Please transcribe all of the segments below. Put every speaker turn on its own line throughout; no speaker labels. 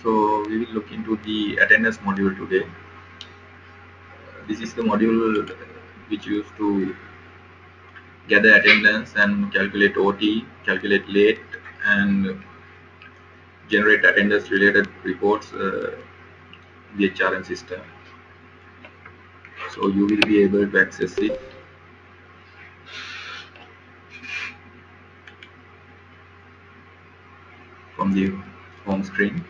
So we will look into the attendance module today. This is the module which used to gather attendance and calculate OT, calculate late, and generate attendance related reports in the HRM system. So you will be able to access it from the home screen.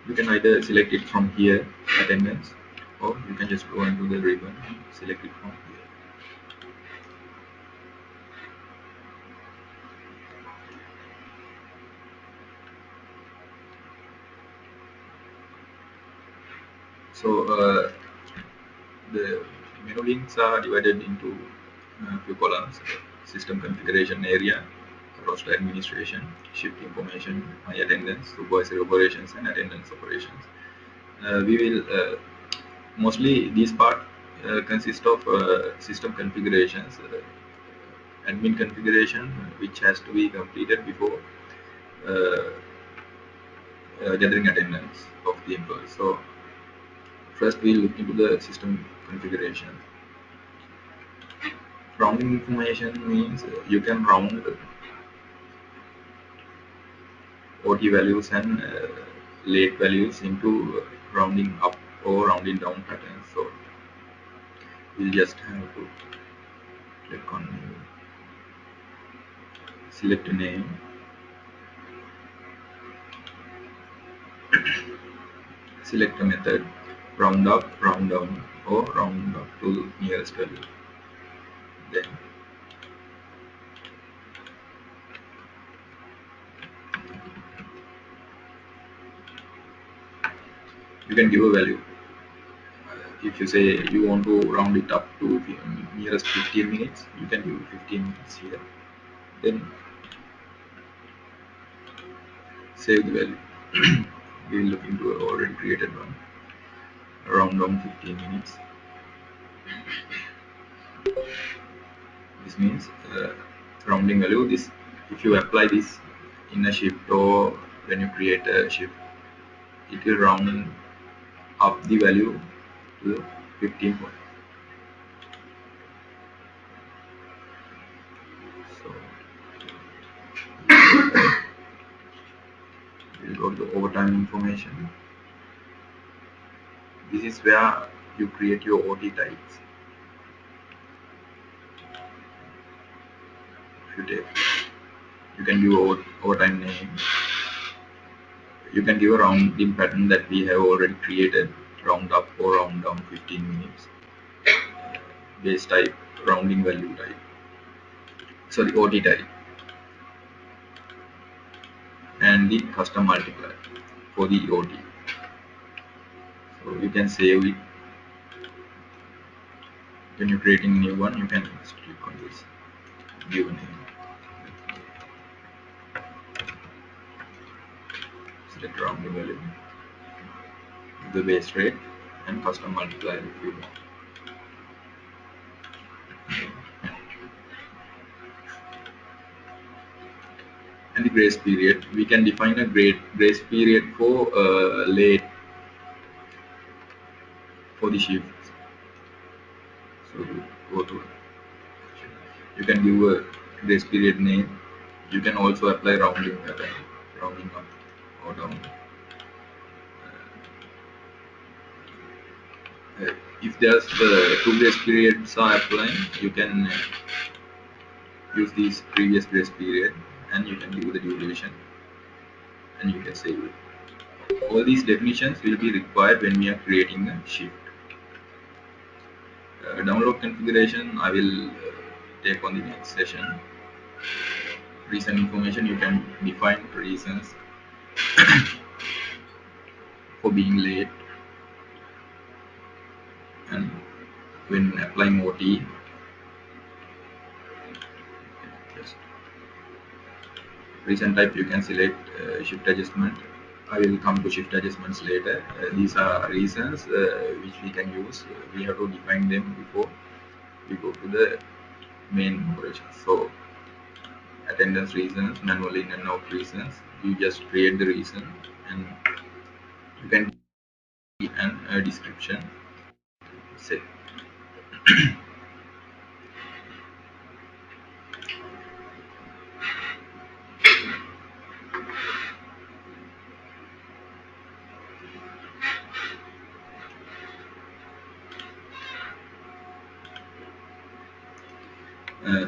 You can either select it from here, attendance, or you can just go into the ribbon and select it from here. So the menu links are divided into a few columns: system configuration area, roster administration, shift information, my attendance, supervisory operations, and attendance operations. We will mostly this part consists of system configurations, admin configuration, which has to be completed before uh, gathering attendance of the employees. So first we'll look into the system configuration. Rounding information means you can round OT values and late values into rounding up or rounding down patterns. So we'll just have to click on new, select a name, select a method, round up, round down, or round up to nearest value. Then you can give a value. If you say you want to round it up to nearest 15 minutes, you can do 15 minutes here. Then save the value. We will look into an already created one. Round down 15 minutes. This means rounding value. This, if you apply this in a shift or when you create a shift, it will round up the value to 15 point. So we'll go to overtime information. This is where you create your OT types. If you take, you can give overtime name. You can give a rounding pattern that we have already created, round up or round down 15 minutes. Base type, rounding value type. Sorry, OT type. And the custom multiplier for the OT. So you can save it. When you're creating a new one, you can just click on this, give a name, select rounding value, the base rate, and custom multiplier if you want. And the grace period, we can define a grace period for late for the shift. So go to, you can give a grace period name. You can also apply rounding pattern, rounding up or down. If there's two grace periods are applying, you can use this previous grace period and you can give the duration and you can save it. All these definitions will be required when we are creating a shift. Download configuration I will take on the next session. Reason information, you can define reasons for being late, and when applying OT, just reason type you can select shift adjustment. I will come to shift adjustments later. These are reasons which we can use. We have to define them before we go to the main operation. So attendance reasons, manual in and out reasons. You just create the reason and you can give an a description. Say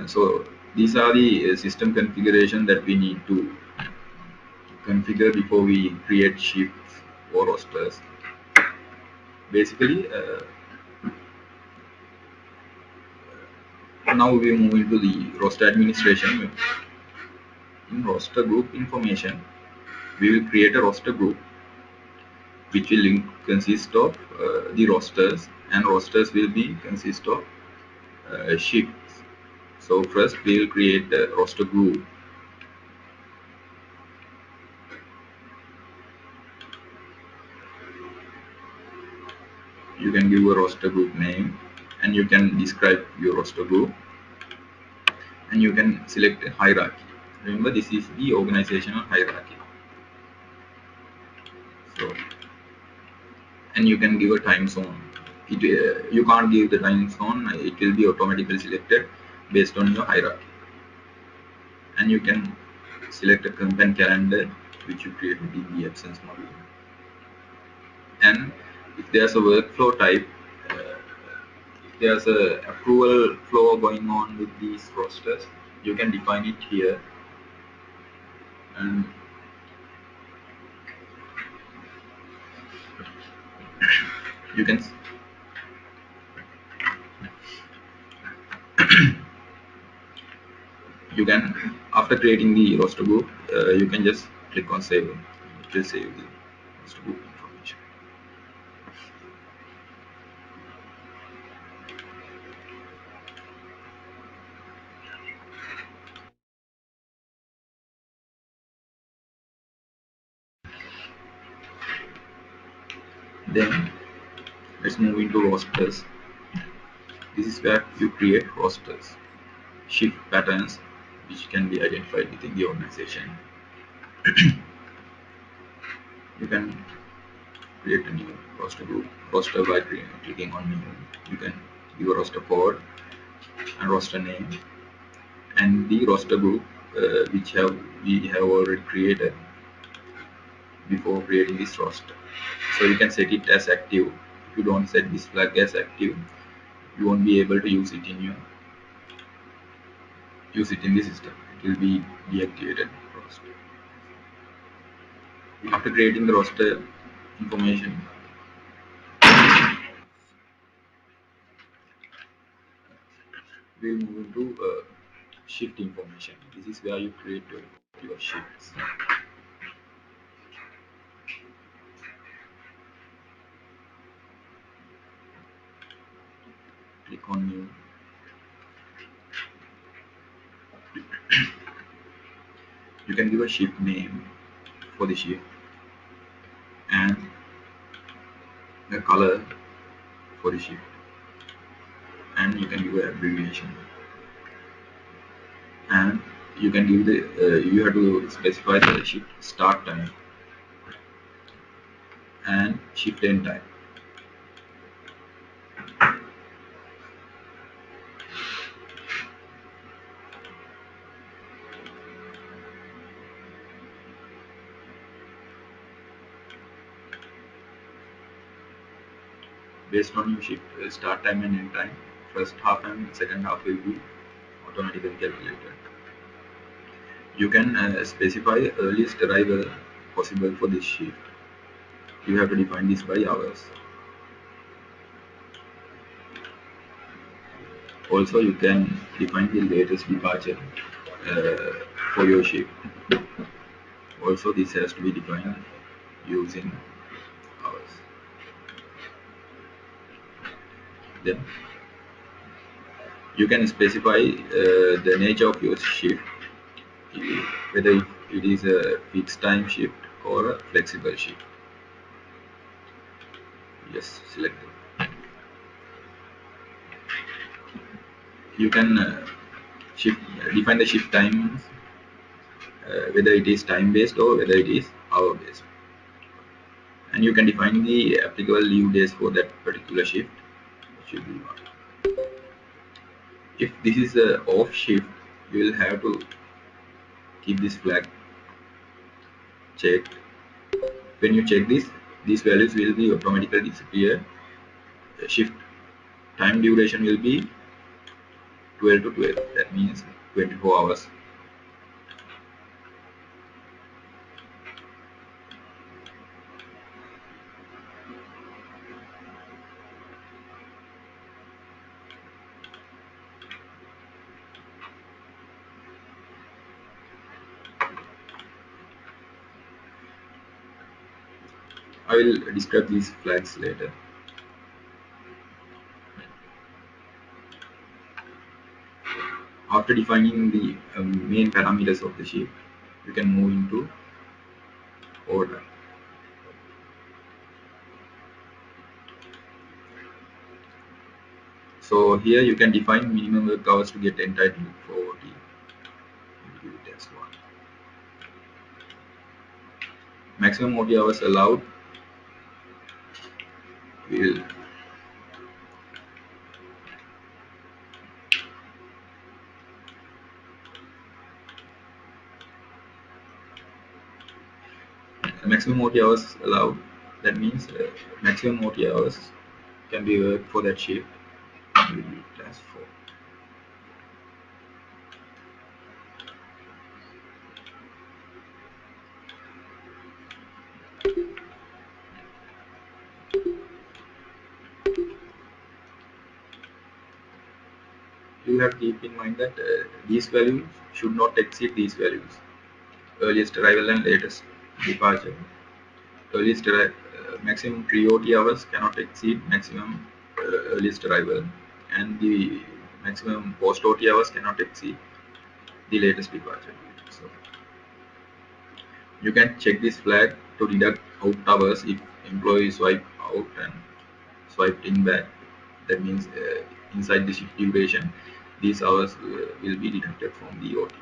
so these are the system configuration that we need to configure before we create shifts or rosters. Basically, now we move into the roster administration. In roster group information, we will create a roster group which will consist of the rosters, and rosters will be consist of shifts. So first we will create a roster group. You can give a roster group name and you can describe your roster group, and you can select a hierarchy. Remember, this is the organizational hierarchy. So, and you can give a time zone. You can't give the time zone, it will be automatically selected based on your hierarchy. And you can select a campaign calendar which you created in the absence module. And if there's a workflow type, if there's a approval flow going on with these rosters, you can define it here. And you can after creating the roster group, you can just click on save. It will save the roster group information. Then let's move into rosters. This is where you create rosters, shift patterns which can be identified within the organization. You can create a new roster group, roster by clicking on new. You can give a roster code and roster name, and the roster group which we have already created before creating this roster. So you can set it as active. If you don't set this flag as active, you won't be able to use it in the system. It will be deactivated roster. After creating the roster information, we'll move into shift information. This is where you create your shifts. Click on new. You can give a shift name for the shift and the color for the shift, and you can give an abbreviation, and you can give the you have to specify the shift start time and shift end time. Based on your shift start time and end time, first half and second half will be automatically calculated. You can specify earliest arrival possible for this shift. You have to define this by hours. Also, you can define the latest departure uh, for your ship. Also, this has to be defined using hours. Then you can specify the nature of your shift, whether it is a fixed time shift or a flexible shift. Yes, select it. You can shift define the shift time, whether it is time based or whether it is hour based, and you can define the applicable leave days for that particular shift. Should be one. If this is a off shift, you will have to keep this flag checked. When you check this, these values will be automatically disappear. The shift time duration will be 12 to 12. That means 24 hours. I will describe these flags later. After defining the main parameters of the shift, you can move into order. So here you can define minimum work hours to get entitled for OT. Give it as one. Maximum OT hours allowed will maximum OT hours allowed. That means maximum OT hours can be worked for that shift. Will be class 4. You have to keep in mind that these values should not exceed these values. Earliest arrival and latest departure. Maximum pre-OT hours cannot exceed maximum earliest arrival, and the maximum post-OT hours cannot exceed the latest departure. So you can check this flag to deduct out hours if employee swipe out and swiped in back. That means inside the shift duration, these hours will be deducted from the OT.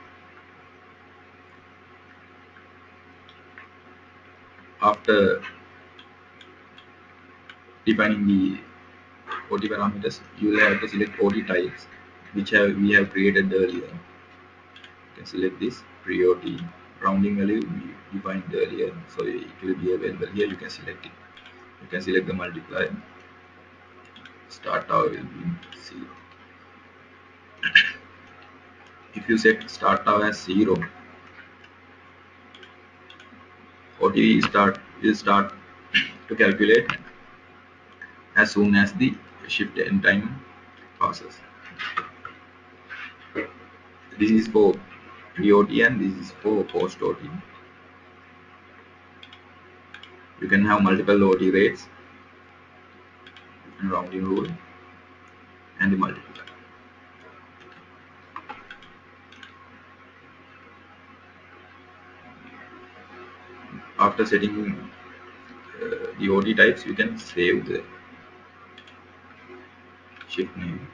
After defining the OT parameters, you will have to select OT types, which we have created earlier. You can select this pre-OT rounding value we defined earlier, so it will be available here. You can select it. You can select the multiplier. Start hour will be 0. If you set start hour as 0, OT will start to calculate as soon as the shift end time passes. This is for pre-OT and this is for post-OT. You can have multiple OT rates and rounding rule and the multiplier. After setting the OT types, you can save the shift name.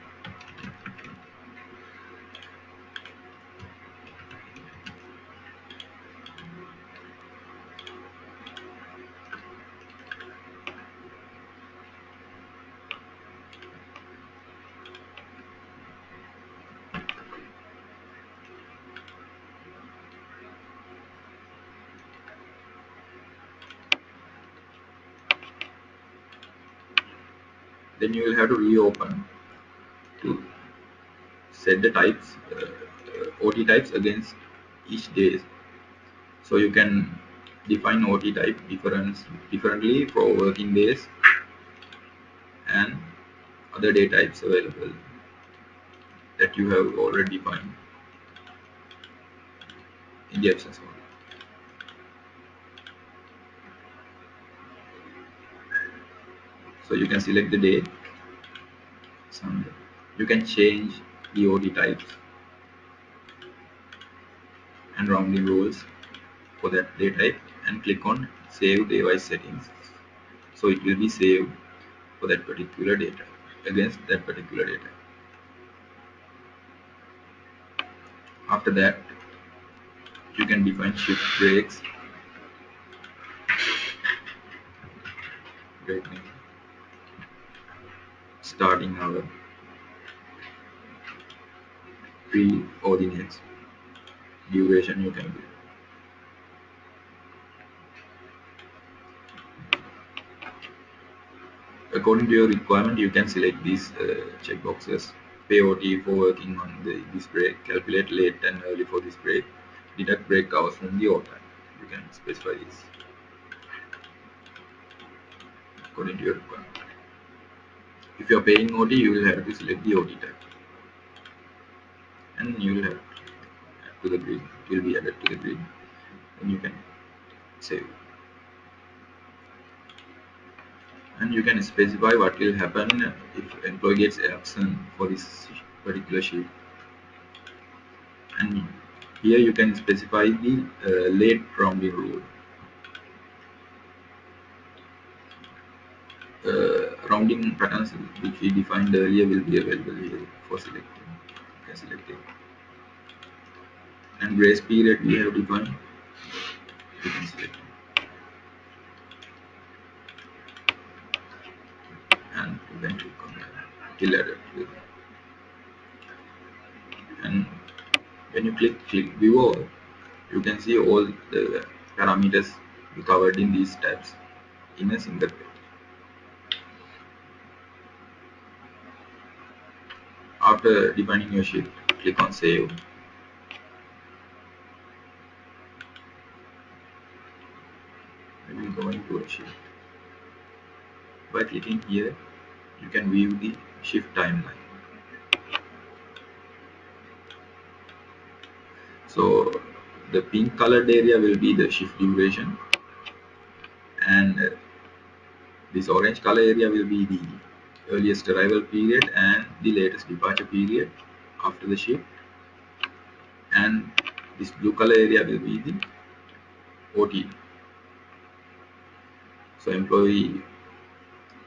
Then you will have to reopen to set the types, OT types against each day. So you can define OT type differently for working days and other day types available that you have already defined in the absence order. So you can select the day, Sunday. You can change the OT types and rounding rules for that day type and click on save device settings. So it will be saved for that particular data against that particular data. After that, you can define shift breaks, break name, starting hour, pre-ordinates, duration you can do. According to your requirement, you can select these checkboxes. Pay OT for working on this break, calculate late and early for this break, deduct break hours from the overtime. You can specify this according to your requirement. If you are paying OT, you will have to select the OT type, and you will have to the grid. It will be added to the grid, and you can save. And you can specify what will happen if employee gets absent for this particular shift. And here you can specify the late rounding rule. Rounding patterns which we defined earlier will be available here for selecting. You can select it. And grace period we have defined. You can select it. And you can click on that till added to it. And when you click view all, you can see all the parameters covered in these tabs in a single page. After defining your shift, click on save. We will go into a shift. By clicking here, you can view the shift timeline. So the pink colored area will be the shift duration, and this orange color area will be the earliest arrival period and the latest departure period after the shift, and this blue color area will be the OT. So employee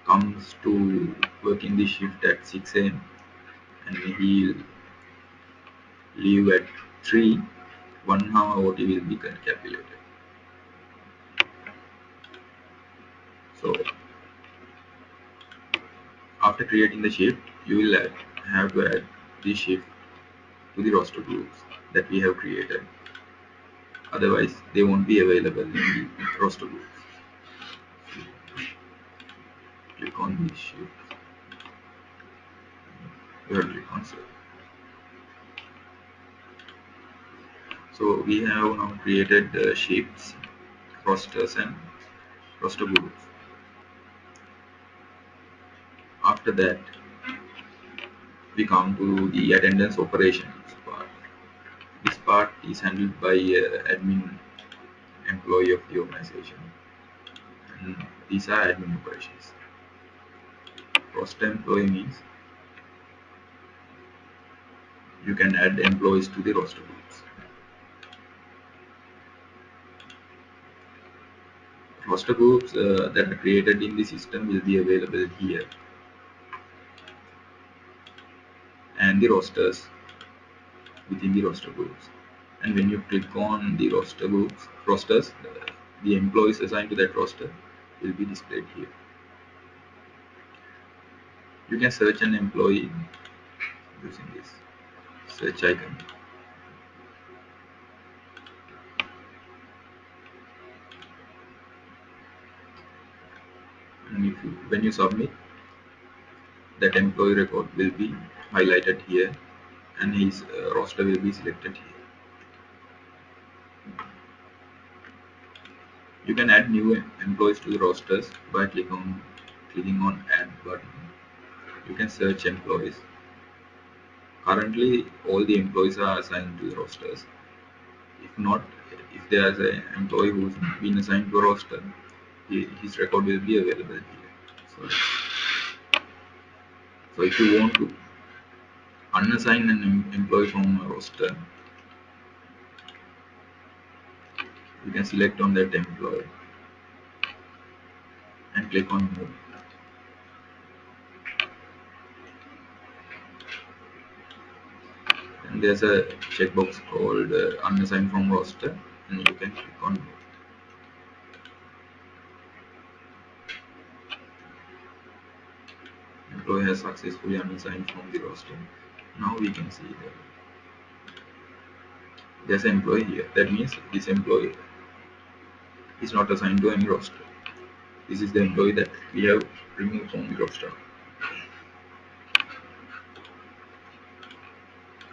comes to work in the shift at 6 a.m. and he'll leave at 3. 1 hour OT will be calculated. So after creating the shift, you will have to add the shift to the roster groups that we have created. Otherwise, they won't be available in the roster groups. Click on the shift. You have to click on save. So we have now created the shifts, rosters, and roster groups. After that, we come to the attendance operations part. This part is handled by admin employee of the organization. And these are admin operations. Roster employee means you can add employees to the roster groups. Roster groups that are created in the system will be available here, and the rosters within the roster groups. And when you click on the rosters, the employees assigned to that roster will be displayed here. You can search an employee using this search icon. And when you submit, that employee record will be highlighted here, and his roster will be selected here. You can add new employees to the rosters by clicking on add button. You can search employees. Currently, all the employees are assigned to the rosters. If not, if there's an employee who's been assigned to a roster, his record will be available here. So if you want to unassign an employee from a roster, you can select on that employee and click on move. And there's a checkbox called unassigned from roster, and you can click on move. Employee has successfully unassigned from the roster. Now we can see that there's an employee here. That means this employee is not assigned to any roster. This is the employee that we have removed from the roster.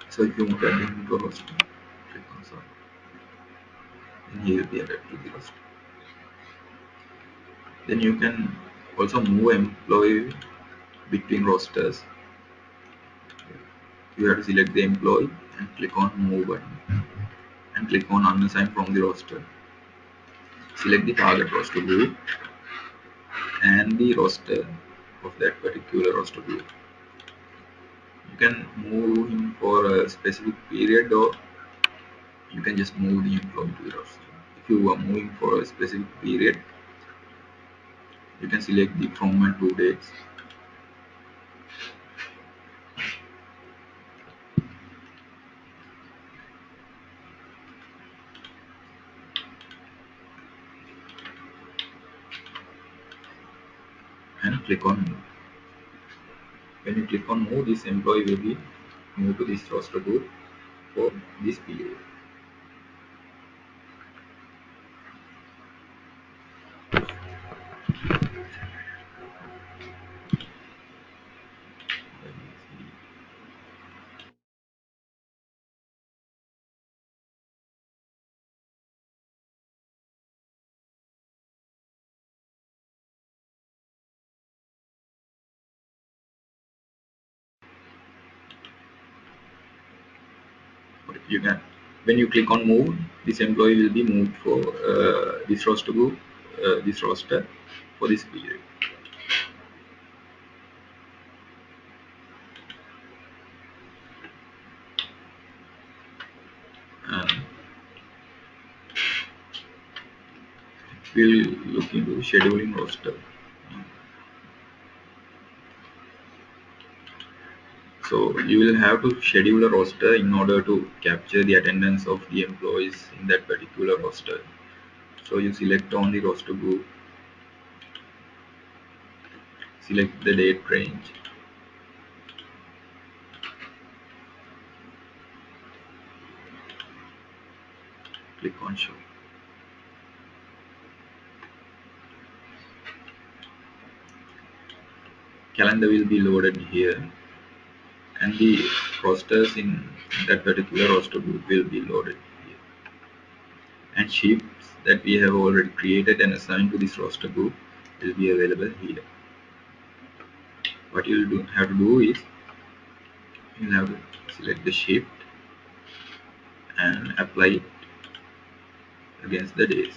So if you want to add him to a roster, click on sort, and he will be added to the roster. Then you can also move employee between rosters. You have to select the employee and click on move button and click on unassign from the roster. Select the target roster group and the roster of that particular roster group. You can move him for a specific period, or you can just move the employee to the roster. If you are moving for a specific period, you can select the from and to dates. And click on move. When you click on move, this employee will be moved to this roster group for this period. You can, when you click on move, this employee will be moved for this roster group, this roster for this period. And we'll look into scheduling roster. So you will have to schedule a roster in order to capture the attendance of the employees in that particular roster. So you select on the roster group, select the date range, click on show. Calendar will be loaded here, and the rosters in that particular roster group will be loaded here. And shifts that we have already created and assigned to this roster group will be available here. What you'll have to do is you'll have to select the shift and apply it against the days.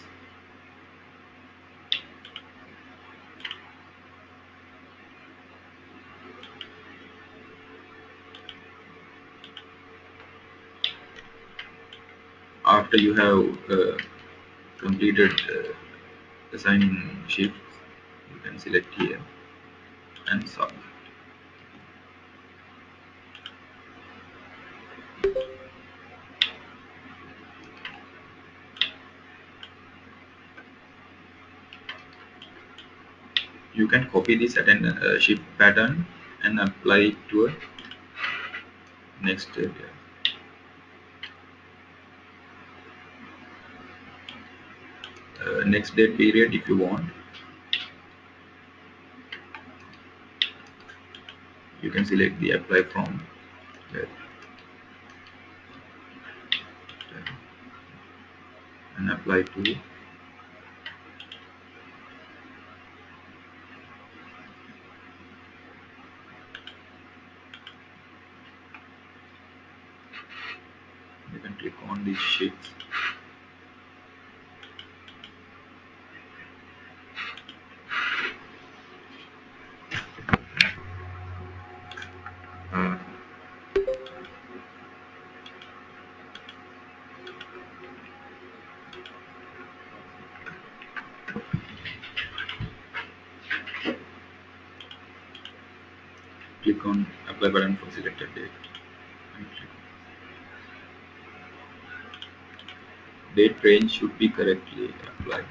After you have completed assigning shifts, you can select here and submit. You can copy this shift pattern and apply it to a next next date period if you want. You can select the apply from there and apply to these sheets. Uh, Click on apply button for selected date. And date range should be correctly applied.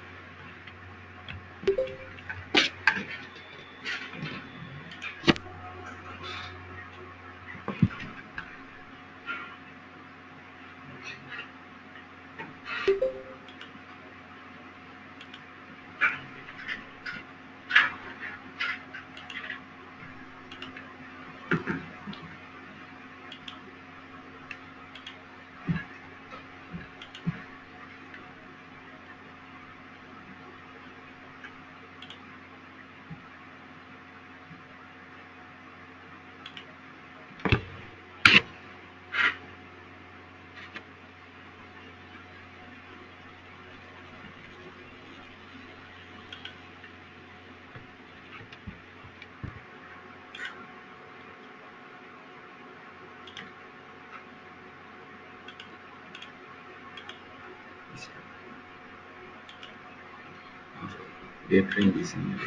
Date range is in.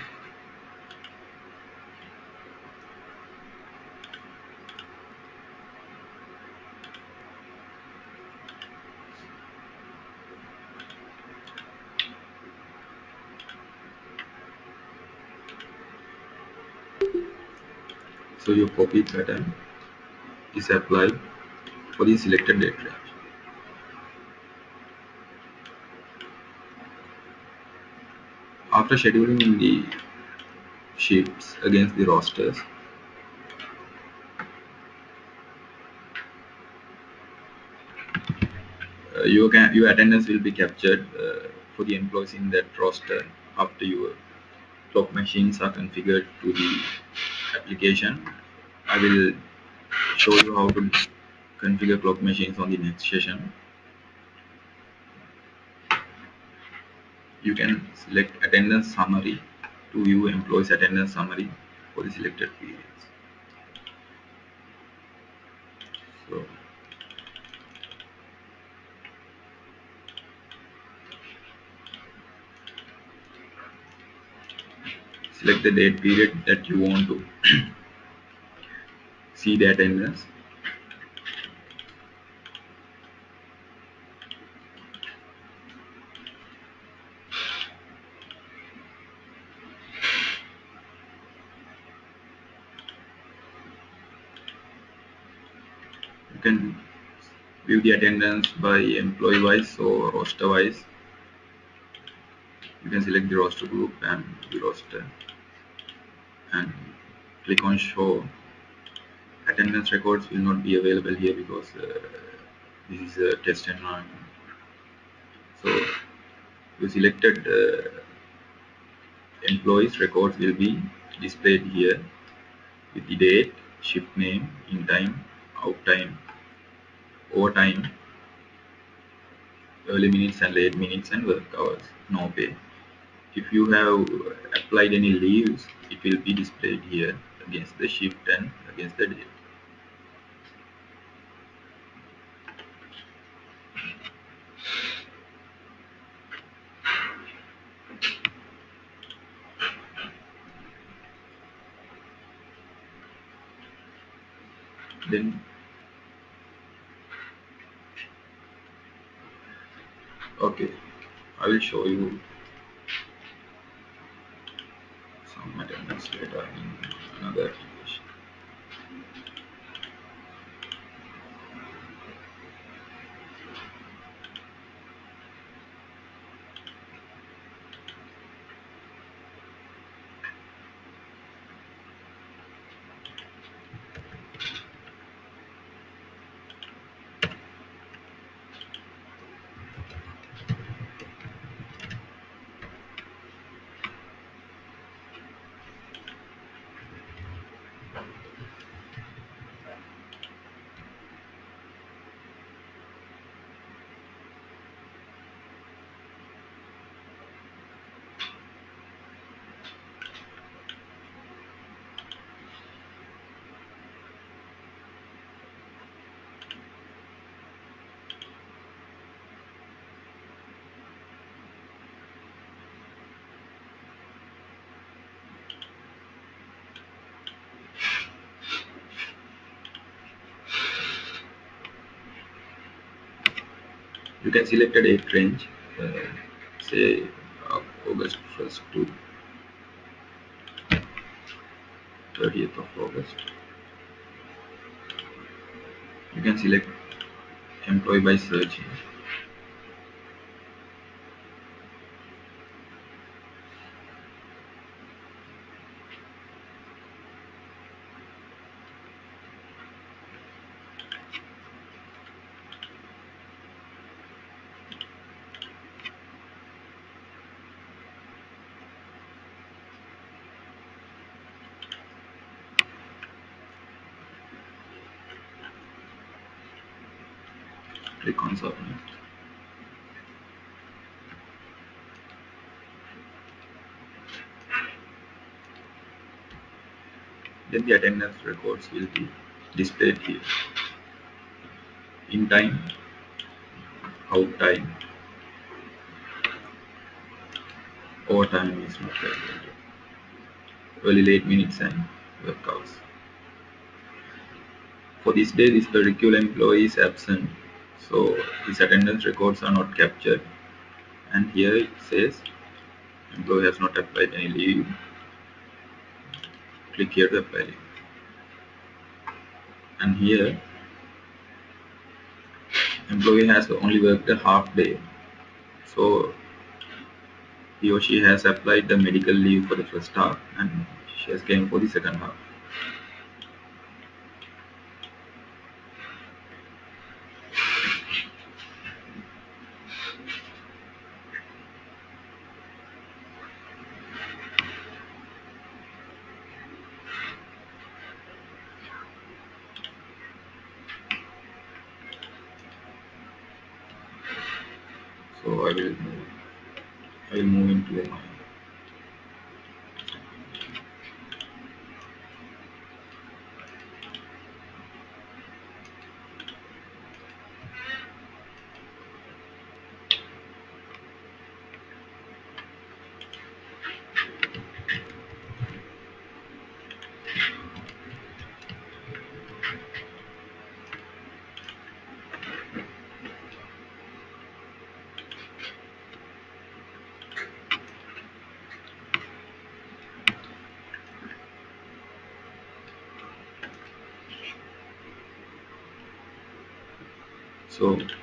So your copy pattern is applied for the selected date range. After scheduling the shifts against the rosters, your attendance will be captured for the employees in that roster after your clock machines are configured to the application. I will show you how to configure clock machines on the next session. You can select attendance summary to view employees attendance summary for the selected periods. So select the date period that you want to see the attendance. You can view the attendance by employee wise or roster wise. You can select the roster group and the roster and click on show. Attendance records will not be available here because this is a test environment. So your selected employees records will be displayed here with the date, shift name, in time, out time, overtime, early minutes and late minutes, and work hours, no pay. If you have applied any leaves, it will be displayed here against the shift and against the date. Then, okay, I will show you some attendance data in another application. You can select a date range, say August 1st to 30th of August. You can select employee by search. Click on submit. Then the attendance records will be displayed here. In time, out time, overtime is not calculated. Early late minutes and work hours. For this day, this particular employee is absent, so his attendance records are not captured. And here it says employee has not applied any leave. Click here to apply leave. And here employee has only worked a half day, so he or she has applied the medical leave for the first half and she has claimed for the second half. So I will move into my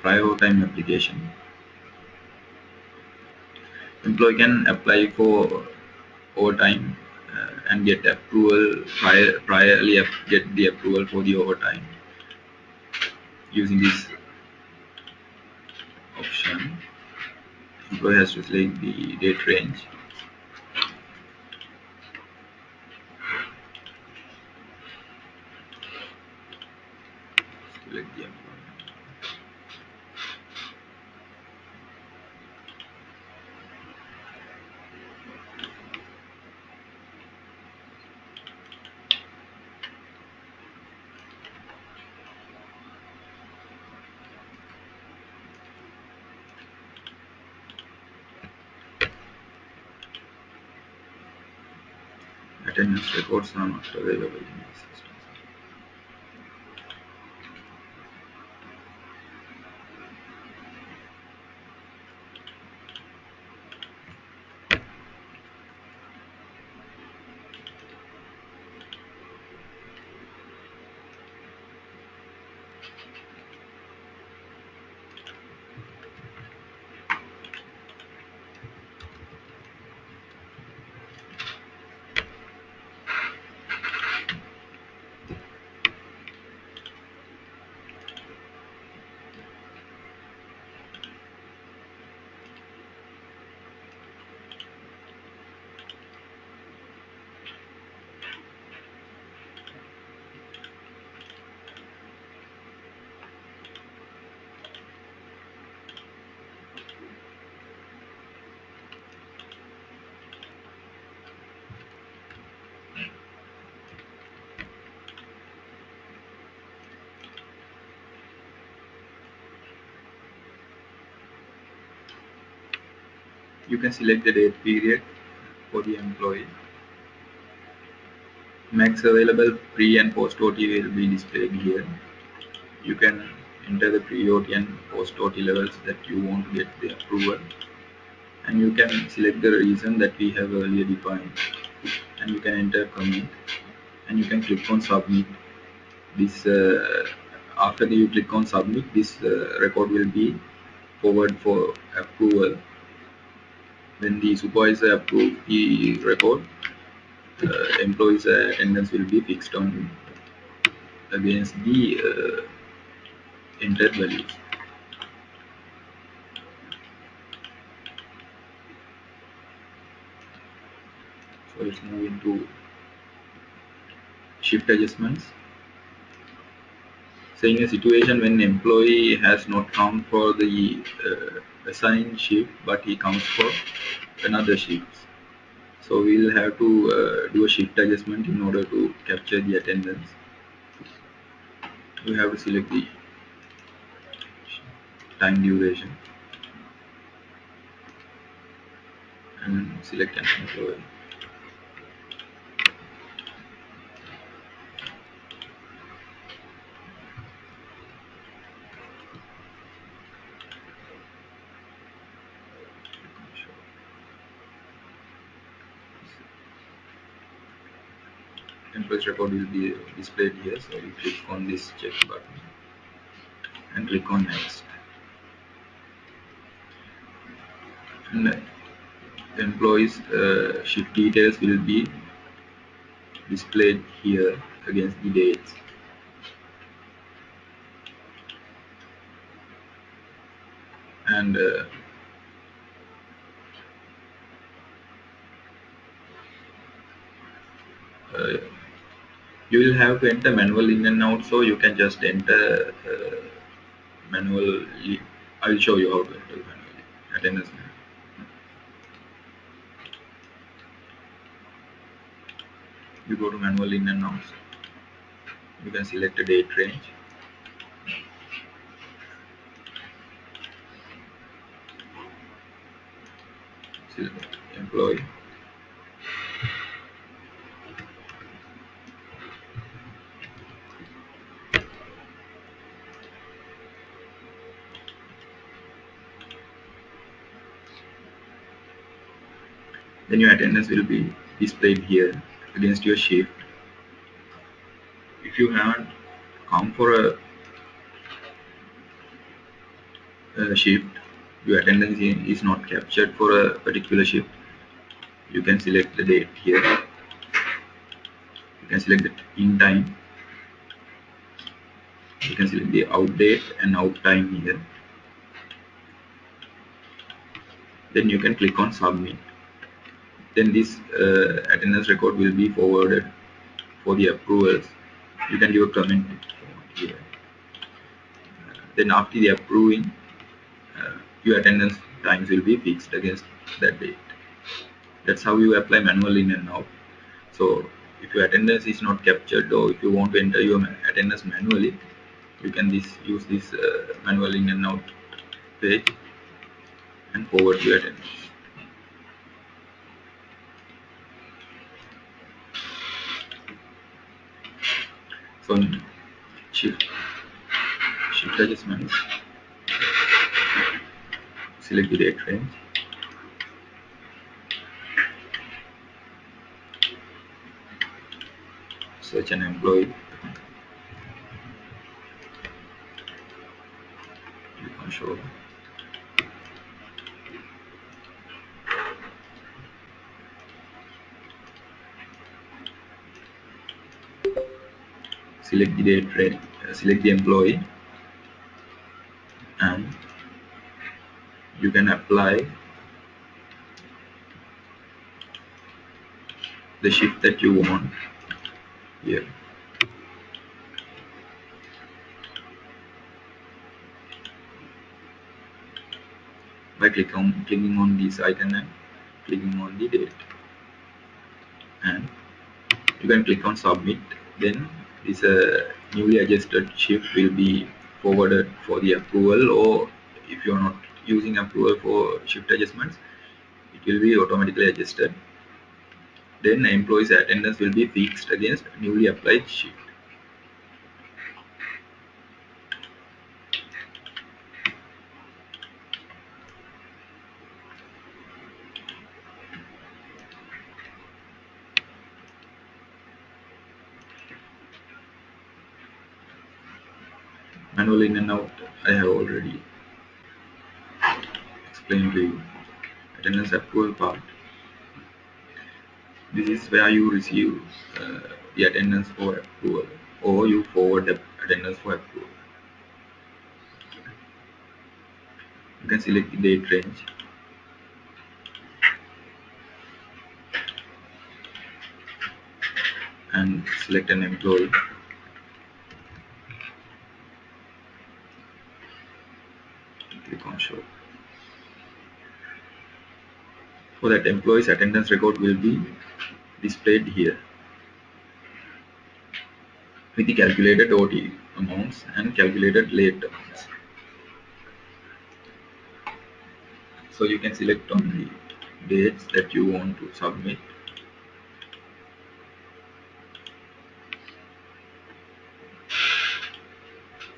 prior time application. Employee can apply for overtime and get approval get the approval for the overtime using this option. Employee has to select the date range. Select the employee. Attendance records are not available in the system. You can select the date period for the employee. Max available pre and post OT will be displayed here. You can enter the pre-OT and post-OT levels that you want to get the approval, and you can select the reason that we have earlier defined, and you can enter comment, and you can click on submit. This after you click on submit, this record will be forward for approval. When the supervisor approves the record, employees attendance will be fixed on against the entered values. So let's move into shift adjustments. Saying a situation when employee has not come for the assigned shift, but he comes for another shift. So we'll have to do a shift adjustment in order to capture the attendance. We have to select the time duration and select an employee. Employee's record will be displayed here, so you click on this check button and click on next. And the employee's shift details will be displayed here against the dates. And you will have to enter manual in and out, so you can just enter manually. I will show you how to enter manually attendance. You go to manual in and out. You can select a date range. Select employee. Then your attendance will be displayed here against your shift. If you haven't come for a shift, your attendance is not captured for a particular shift, you can select the date here. You can select the in time. You can select the out date and out time here. Then you can click on submit. Then this attendance record will be forwarded for the approvals. You can give a comment here. Then after the approving, your attendance times will be fixed against that date. That's how you apply manual in and out. So if your attendance is not captured, or if you want to enter your attendance manually, you can use this manual in and out page and forward your attendance. So shift adjustments, select the date range, search an employee, click on show, select the date range, select the employee, and you can apply the shift that you want here. By clicking on this icon and clicking on the date, and you can click on submit. Then this newly adjusted shift will be forwarded for the approval, or if you are not using approval for shift adjustments, it will be automatically adjusted. Then employee's attendance will be fixed against newly applied shift. Manual in and out, I have already explained to you. Attendance approval part. This is where you receive the attendance for approval, or you forward the attendance for approval. You can select the date range and select an employee. Click on show. For that, employee's attendance record will be displayed here with the calculated OT amounts and calculated late amounts. So you can select on the dates that you want to submit.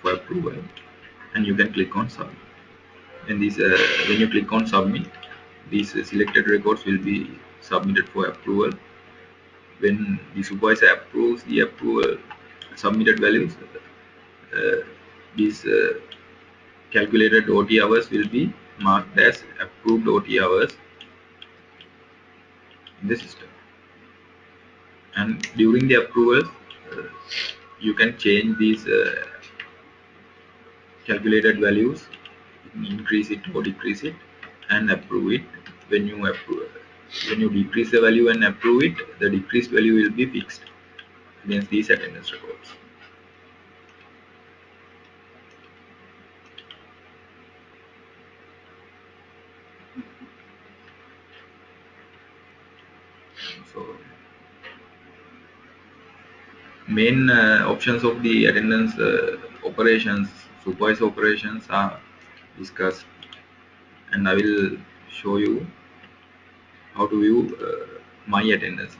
For approval, and you can click on submit. And when you click on submit, these selected records will be submitted for approval. When the supervisor approves the approval submitted values, uh, these calculated OT hours will be marked as approved OT hours in the system. And during the approval, uh, you can change these calculated values, increase it or decrease it, and approve it. When you decrease the value and approve it, the decreased value will be fixed against these attendance records. So main options of the attendance operations, supervised operations are discussed, and I will show you how to view my attendance.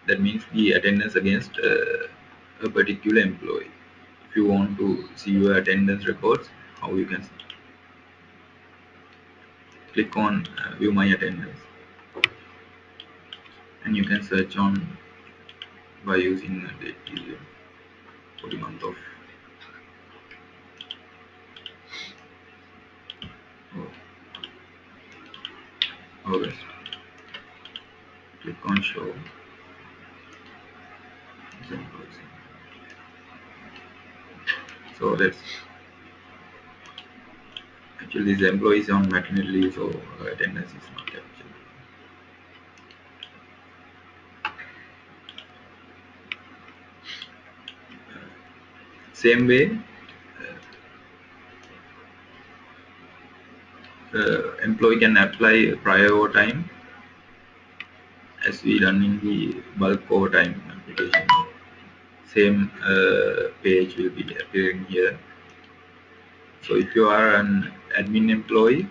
That means the attendance against a particular employee. If you want to see your attendance records, how you can click on view my attendance, and you can search on by using date period for the month of August. Click on show examples. So let's actually this employee is on maternity leave, so attendance is not captured. Same way, employee can apply prior overtime as we done in the bulk overtime application. Same page will be appearing here. So if you are an admin employee,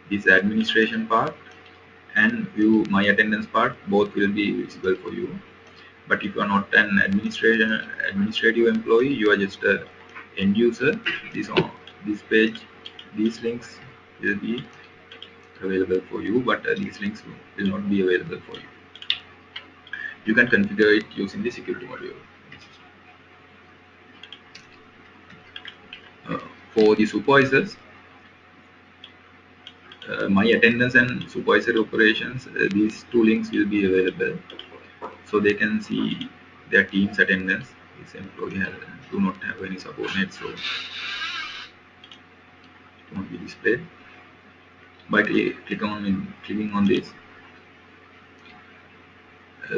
this administration part and view my attendance part both will be visible for you. But if you are not an administrative employee, you are just a end user, this page, these links will be available for you, but these links will not be available for you. You can configure it using the security module. uh, for the supervisors, my attendance and supervisory operations, these two links will be available, so they can see their team's attendance. This employee do not have any subordinates, so it won't be displayed. By clicking on this,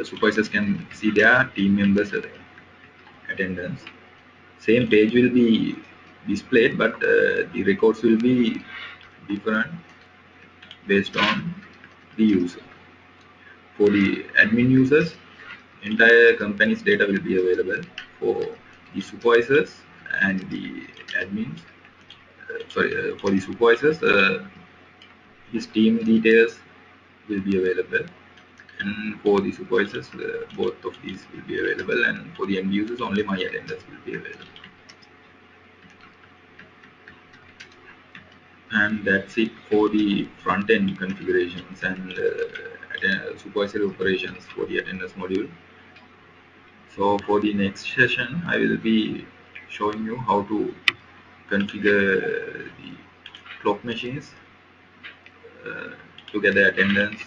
supervisors can see their team members' attendance. Same page will be displayed, but the records will be different based on the user. For the admin users, entire company's data will be available. For the supervisors and the admins, for the supervisors, his team details will be available, and for the supervisors, both of these will be available, and for the end users, only my attendance will be available. And that's it for the front end configurations and supervisory operations for the attendance module. So for the next session, I will be showing you how to configure the clock machines uh, to get the attendance,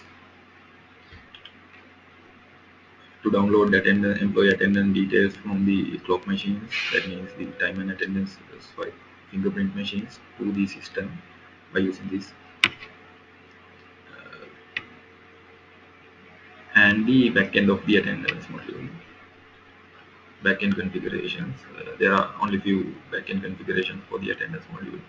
to download the employee attendance details from the clock machines, that means the time and attendance swipe fingerprint machines, to the system by using this, and the backend of the attendance module. Backend configurations. There are only few backend configurations for the attendance module.